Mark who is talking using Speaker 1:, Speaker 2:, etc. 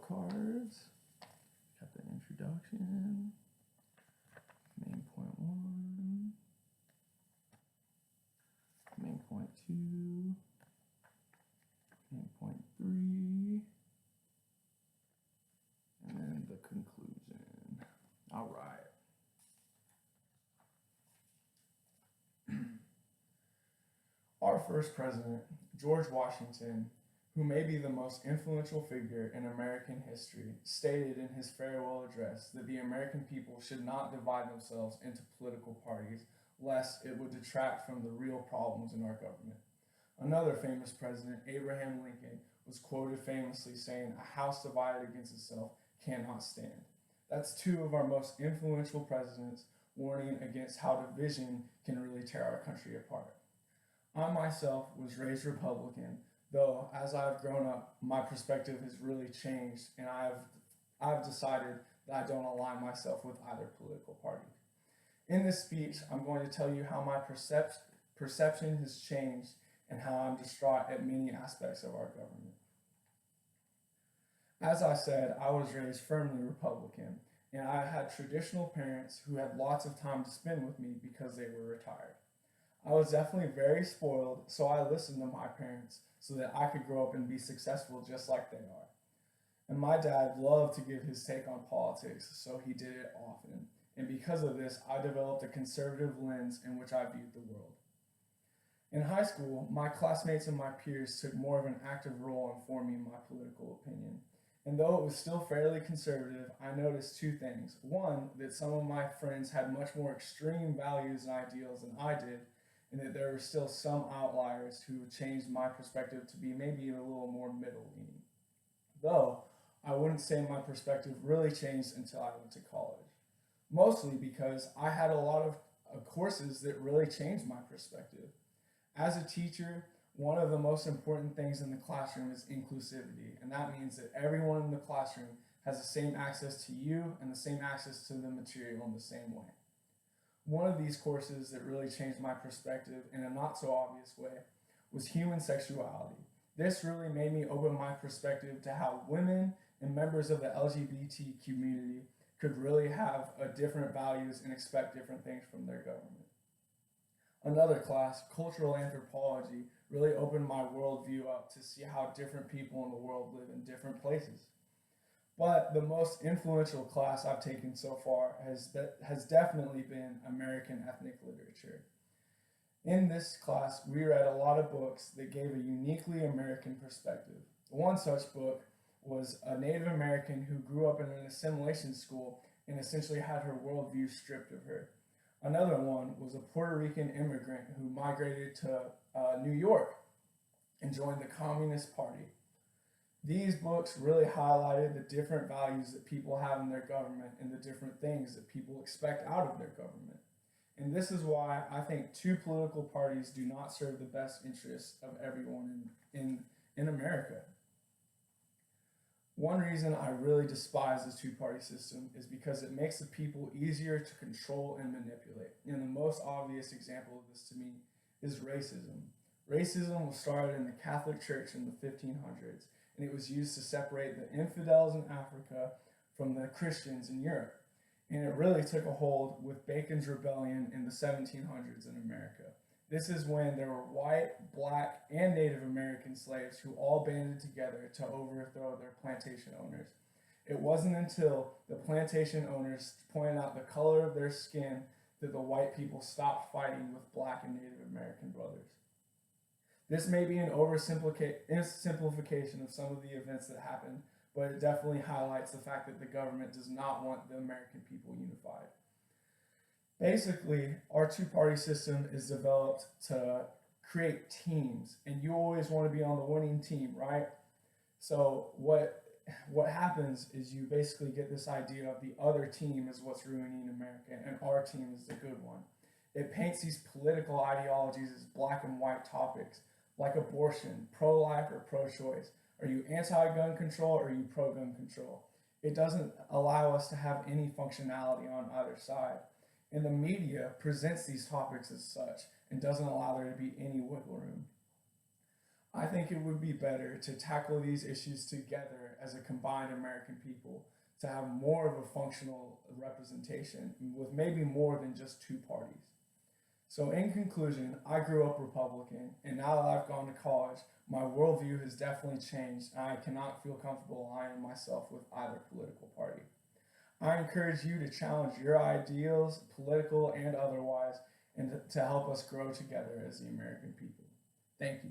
Speaker 1: cards. Got the introduction. Main point 1. Main point 2. Main point 3. And then the conclusion. All right. Our first president, George Washington, who may be the most influential figure in American history, stated in his farewell address that the American people should not divide themselves into political parties, lest it would detract from the real problems in our government. Another famous president, Abraham Lincoln, was quoted famously saying, "A house divided against itself cannot stand." That's two of our most influential presidents warning against how division can really tear our country apart. I myself was raised Republican, though as I've grown up, my perspective has really changed, and I've decided that I don't align myself with either political party. In this speech, I'm going to tell you how my perception has changed and how I'm distraught at many aspects of our government. As I said, I was raised firmly Republican, and I had traditional parents who had lots of time to spend with me because they were retired. I was definitely very spoiled, so I listened to my parents so that I could grow up and be successful just like they are. And my dad loved to give his take on politics, so he did it often. And because of this, I developed a conservative lens in which I viewed the world. In high school, my classmates and my peers took more of an active role in forming my political opinion. And though it was still fairly conservative, I noticed two things. One, that some of my friends had much more extreme values and ideals than I did, and that there were still some outliers who changed my perspective to be maybe a little more middle-leaning. Though, I wouldn't say my perspective really changed until I went to college. Mostly because I had a lot of courses that really changed my perspective. As a teacher, one of the most important things in the classroom is inclusivity, and that means that everyone in the classroom has the same access to you and the same access to the material in the same way. One of these courses that really changed my perspective in a not so obvious way was human sexuality. This really made me open my perspective to how women and members of the LGBT community could really have different values and expect different things from their government. Another class, cultural anthropology, really opened my worldview up to see how different people in the world live in different places. But the most influential class I've taken so far has definitely been American ethnic literature. In this class, we read a lot of books that gave a uniquely American perspective. One such book was a Native American who grew up in an assimilation school and essentially had her worldview stripped of her. Another one was a Puerto Rican immigrant who migrated to New York and joined the Communist Party. These books really highlighted the different values that people have in their government and the different things that people expect out of their government. And this is why I think two political parties do not serve the best interests of everyone in America. One reason I really despise the two-party system is because it makes the people easier to control and manipulate. And the most obvious example of this to me is racism. Racism was started in the Catholic Church in the 1500s, and it was used to separate the infidels in Africa from the Christians in Europe. And it really took a hold with Bacon's Rebellion in the 1700s in America. This is when there were white, black, and Native American slaves who all banded together to overthrow their plantation owners. It wasn't until the plantation owners pointed out the color of their skin that the white people stopped fighting with black and Native American brothers. This may be an oversimplification of some of the events that happened, but it definitely highlights the fact that the government does not want the American people unified. Basically, our two-party system is developed to create teams, and you always want to be on the winning team, right? So what happens is you basically get this idea of the other team is what's ruining America, and our team is the good one. It paints these political ideologies as black and white topics, like abortion, pro-life or pro-choice. Are you anti-gun control or are you pro-gun control? It doesn't allow us to have any functionality on either side. And the media presents these topics as such and doesn't allow there to be any wiggle room. I think it would be better to tackle these issues together as a combined American people to have more of a functional representation with maybe more than just two parties. So, in conclusion, I grew up Republican, and now that I've gone to college, my worldview has definitely changed, and I cannot feel comfortable aligning myself with either political party. I encourage you to challenge your ideals, political and otherwise, and to help us grow together as the American people. Thank you.